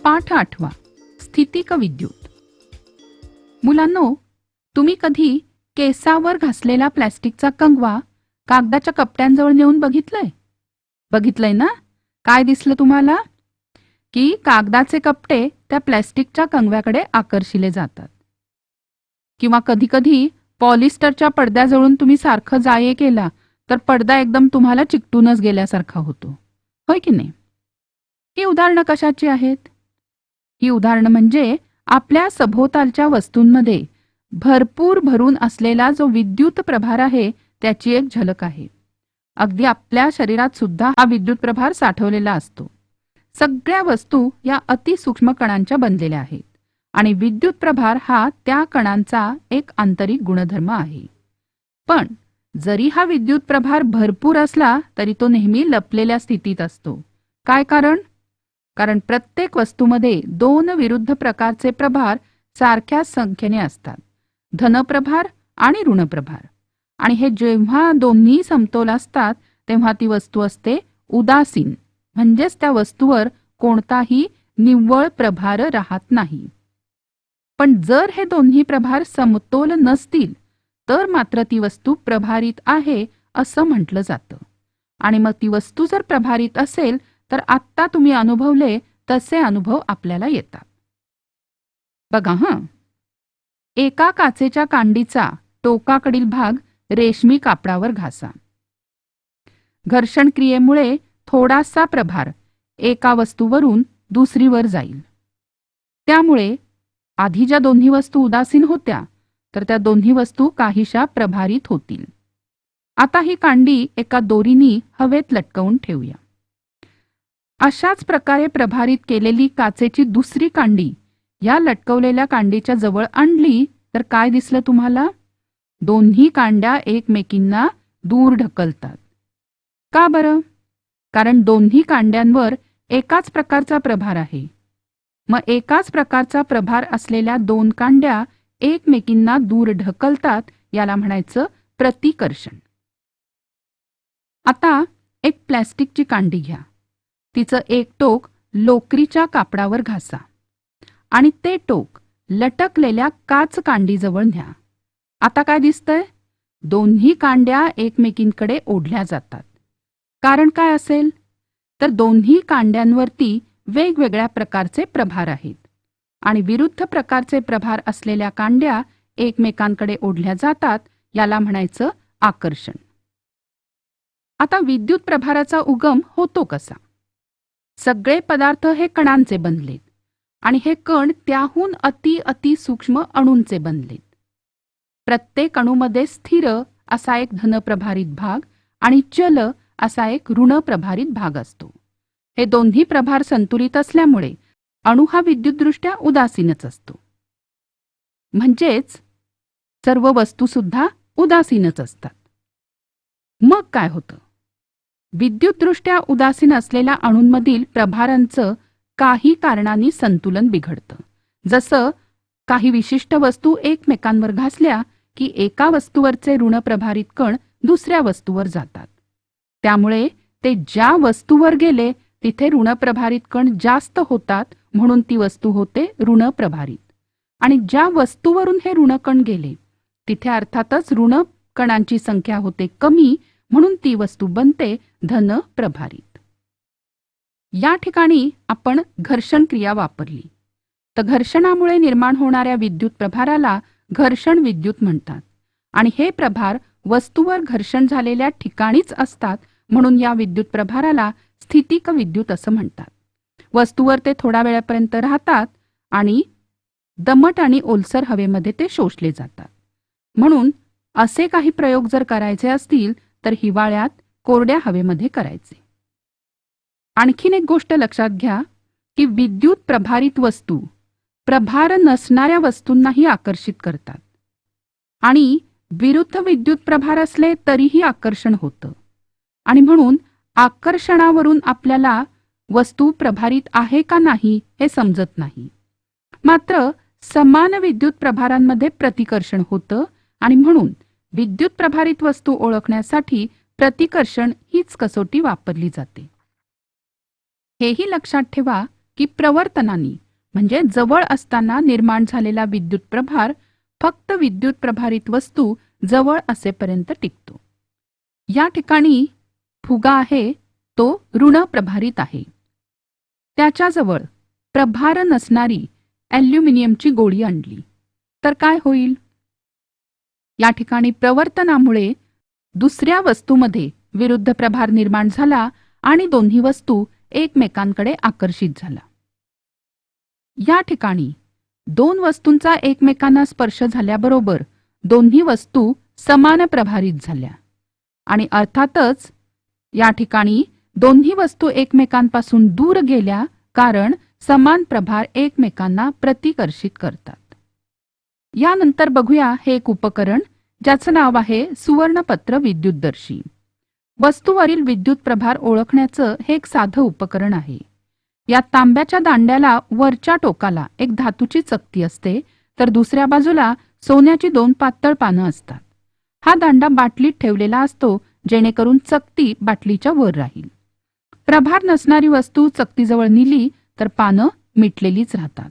पाठ 8 स्थितिक विद्युत. मुलांनो, तुम्ही कधी केसावर घासलेला प्लॅस्टिकचा कंगवा कागदाच्या कपट्यांजवळ नेऊन बघितलंय ना? काय दिसलं तुम्हाला? की कागदाचे कपटे त्या प्लॅस्टिकच्या कंगव्याकडे आकर्षिले जातात. किंवा कधी कधी पॉलिस्टरच्या पडद्याजवळून तुम्ही सारखं जाये केला तर पडदा एकदम तुम्हाला चिकटूनच गेल्यासारखा होतो, होय की नाही? ही उदाहरणं कशाची आहेत? ही उदाहरणं म्हणजे आपल्या सभोवतालच्या वस्तूंमध्ये भरपूर भरून असलेला जो विद्युत प्रभार आहे त्याची एक झलक आहे. अगदी आपल्या शरीरात सुद्धा हा विद्युत प्रभार साठवलेला असतो. सगळ्या वस्तू या अतिसूक्ष्म कणांच्या बनलेल्या आहेत आणि विद्युत प्रभार हा त्या कणांचा एक आंतरिक गुणधर्म आहे. पण जरी हा विद्युत प्रभार भरपूर असला तरी तो नेहमी लपलेल्या स्थितीत असतो. काय कारण? कारण प्रत्येक वस्तूमध्ये दोन विरुद्ध प्रकारचे प्रभार सारख्याच संख्येने असतात, धनप्रभार आणि ऋणप्रभार. आणि हे जेव्हा दोन्ही समतोल असतात तेव्हा ती वस्तू असते उदासीन, म्हणजेच त्या वस्तूवर कोणताही निव्वळ प्रभार राहत नाही. पण जर हे दोन्ही प्रभार समतोल नसतील तर मात्र ती वस्तू प्रभारित आहे असं म्हटलं जातं. आणि मग ती वस्तू जर प्रभारित असेल तर आत्ता तुम्ही अनुभवले तसे अनुभव आपल्याला येतात. बघा एका काचेच्या कांडीचा टोकाकडील भाग रेशमी कापडावर घासा. घर्षण क्रियेमुळे थोडासा प्रभार एका वस्तूवरून दुसरीवर जाईल. त्यामुळे आधी ज्या दोन्ही वस्तू उदासीन होत्या तर त्या दोन्ही वस्तू काहीशा प्रभारित होतील. आता ही कांडी एका दोरीनी हवेत लटकवून ठेवूया. अशाच प्रकारे प्रभारित केलेली काचेची दुसरी कांडी या लटकवलेल्या कांडीच्या जवळ आणली तर काय दिसलं तुम्हाला? दोन्ही कांड्या एकमेकींना दूर ढकलतात. का बरं? कारण दोन्ही कांड्यांवर एकाच प्रकारचा प्रभार आहे. मग एकाच प्रकारचा प्रभार असलेल्या दोन कांड्या एकमेकींना दूर ढकलतात, याला म्हणायचं प्रतिकर्षण. आता एक प्लॅस्टिकची कांडी घ्या. तिचं एक टोक लोकरीच्या कापडावर घासा आणि ते टोक लटकलेल्या काच कांडीजवळ न्या. आता काय दिसतंय? दोन्ही कांड्या एकमेकींकडे ओढल्या जातात. कारण काय असेल? तर दोन्ही कांड्यांवरती वेगवेगळ्या प्रकारचे प्रभार आहेत आणि विरुद्ध प्रकारचे प्रभार असलेल्या कांड्या एकमेकांकडे ओढल्या जातात, याला म्हणायचं आकर्षण. आता विद्युत प्रभाराचा उगम होतो कसा? सगळे पदार्थ हे कणांचे बनलेत आणि हे कण त्याहून अति सूक्ष्म अणूंचे बनलेत. प्रत्येक अणूमध्ये स्थिर असा एक धनप्रभारित भाग आणि चल असा एक ऋणप्रभारित भाग असतो. हे दोन्ही प्रभार संतुलित असल्यामुळे अणू हा विद्युतदृष्ट्या उदासीनच असतो. म्हणजेच सर्व वस्तू सुद्धा उदासीनच असतात. मग काय होतं? विद्युतदृष्ट्या उदासीन असलेल्या अणूंमधील प्रभारांचं काही कारणांनी संतुलन बिघडतं. जसं काही विशिष्ट वस्तू एकमेकांवर घासल्या की एका वस्तूवरचे ऋणप्रभारित कण दुसऱ्या वस्तूवर जातात. त्यामुळे ते ज्या वस्तूवर गेले तिथे ऋणप्रभारित कण जास्त होतात, म्हणून ती वस्तू होते ऋणप्रभारित. आणि ज्या वस्तूवरून हे ऋणकण गेले तिथे अर्थातच ऋण कणांची संख्या होते कमी, म्हणून ती वस्तू बनते धनप्रभारित. या ठिकाणी आपण घर्षण क्रिया वापरली. तर घर्षणामुळे निर्माण होणाऱ्या विद्युत प्रभाराला घर्षण विद्युत म्हणतात आणि हे प्रभार वस्तूवर घर्षण झालेल्या ठिकाणीच असतात, म्हणून या विद्युत प्रभाराला स्थितिक विद्युत असं म्हणतात. वस्तूवर ते थोड्या वेळापर्यंत राहतात आणि दमट आणि ओलसर हवेमध्ये ते शोषले जातात. म्हणून असे काही प्रयोग जर करायचे असतील तर हिवाळ्यात कोरड्या हवेमध्ये करायचे. आणखीन एक गोष्ट लक्षात घ्या की विद्युत प्रभारित वस्तू प्रभार नसणाऱ्या वस्तूंनाही आकर्षित करतात आणि विरुद्ध विद्युत प्रभार असले तरीही आकर्षण होतं. आणि म्हणून आकर्षणावरून आपल्याला वस्तू प्रभारित आहे का नाही हे समजत नाही. मात्र समान विद्युत प्रभारांमध्ये प्रतिकर्षण होतं आणि म्हणून विद्युत प्रभारित वस्तू ओळखण्यासाठी प्रतिकर्षण हीच कसोटी वापरली जाते. हेही लक्षात ठेवा की प्रवर्तनाने म्हणजे जवळ असताना निर्माण झालेला विद्युत प्रभार फक्त विद्युत प्रभारित वस्तू जवळ असेपर्यंत टिकतो. या ठिकाणी फुगा आहे तो ऋण प्रभारित आहे. त्याच्याजवळ प्रभार नसणारी ॲल्युमिनियमची गोळी आणली तर काय होईल? या ठिकाणी प्रवर्तनामुळे दुसऱ्या वस्तूमध्ये विरुद्ध प्रभार निर्माण झाला आणि दोन्ही वस्तू एकमेकांकडे आकर्षित झाला. या ठिकाणी दोन वस्तूंचा एकमेकांना स्पर्श झाल्याबरोबर दोन्ही वस्तू समान प्रभारित झाल्या आणि अर्थातच या ठिकाणी दोन्ही वस्तू एकमेकांपासून दूर गेल्या, कारण समान प्रभार एकमेकांना प्रतिकर्षित करतात. यानंतर बघूया हे एक उपकरण ज्याचं नाव आहे सुवर्णपत्र विद्युतदर्शी. वस्तूवरील विद्युत प्रभार ओळखण्याचं हे एक साधं उपकरण आहे. या तांब्याच्या दांड्याला वरच्या टोकाला एक धातूची चकती असते तर दुसऱ्या बाजूला सोन्याची 2 पातळ पानं असतात. हा दांडा बाटलीत ठेवलेला असतो जेणेकरून चकती बाटलीच्या वर राहील. प्रभार नसणारी वस्तू चकतीजवळ नेली तर पानं मिटलेलीच राहतात.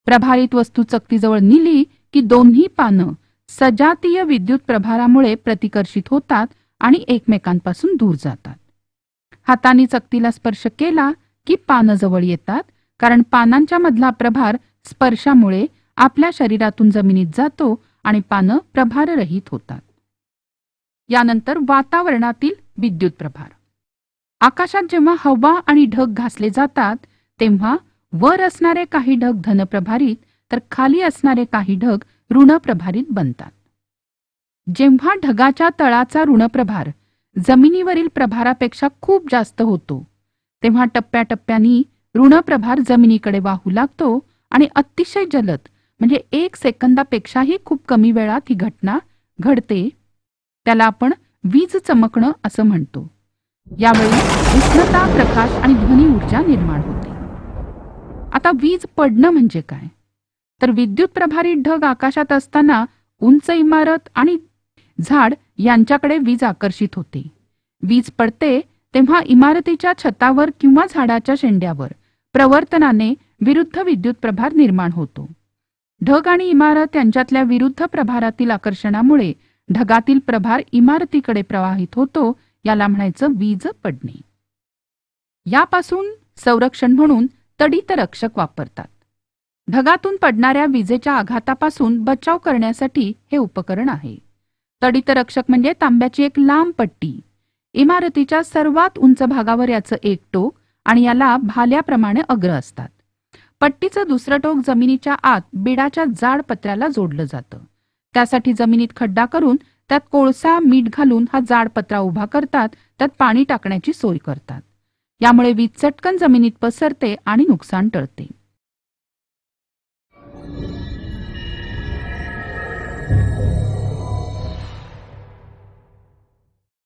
प्रभारित वस्तू चकतीजवळ नेली की दोन्ही पानं सजातीय विद्युत प्रभारामुळे प्रतिकर्षित होतात आणि एकमेकांपासून दूर जातात. हाताने चकतीला स्पर्श केला की पानं जवळ येतात, कारण पानांच्या मधला प्रभार स्पर्शामुळे आपल्या शरीरातून जमिनीत जातो आणि पानं प्रभाररहित होतात. यानंतर वातावरणातील विद्युत प्रभार. आकाशात जेव्हा हवा आणि ढग घासले जातात तेव्हा वर असणारे काही ढग धनप्रभारित तर खाली असणारे काही ढग ऋणप्रभारित बनतात. जेव्हा ढगाच्या तळाचा ऋणप्रभार जमिनीवरील प्रभारापेक्षा खूप जास्त होतो तेव्हा टप्प्याटप्प्याने ऋणप्रभार जमिनीकडे वाहू लागतो आणि अतिशय जलद म्हणजे 1 सेकंदापेक्षाही खूप कमी वेळात ही घटना घडते. त्याला आपण वीज चमकणं असं म्हणतो. यावेळी उष्णता, प्रकाश आणि ध्वनी ऊर्जा निर्माण होते. आता वीज पडणं म्हणजे काय? तर विद्युत प्रभारित ढग आकाशात असताना उंच इमारत आणि झाड यांच्याकडे वीज आकर्षित होते. वीज पडते तेव्हा इमारतीच्या छतावर किंवा झाडाच्या शेंड्यावर प्रवर्तनाने विरुद्ध विद्युत प्रभार निर्माण होतो. ढग आणि इमारत यांच्यातल्या विरुद्ध प्रभारातील आकर्षणामुळे ढगातील प्रभार इमारतीकडे प्रवाहित होतो. याला म्हणायचं वीज पडणे. यापासून संरक्षण म्हणून तडित रक्षक वापरतात. ढगातून पडणाऱ्या विजेच्या आघातापासून बचाव करण्यासाठी हे उपकरण आहे. तडित रक्षक म्हणजे तांब्याची एक लांब पट्टी. इमारतीच्या सर्वात उंच भागावर याचं एक टोक आणि याला भाल्याप्रमाणे अग्र असतात. पट्टीचं दुसरं टोक जमिनीच्या आत बिडाच्या जाड पत्र्याला जोडलं जातं. त्यासाठी जमिनीत खड्डा करून त्यात कोळसा, मीठ घालून हा जाड पत्रा उभा करतात. त्यात पाणी टाकण्याची सोय करतात. यामुळे वीज चटकन जमिनीत पसरते आणि नुकसान टळते.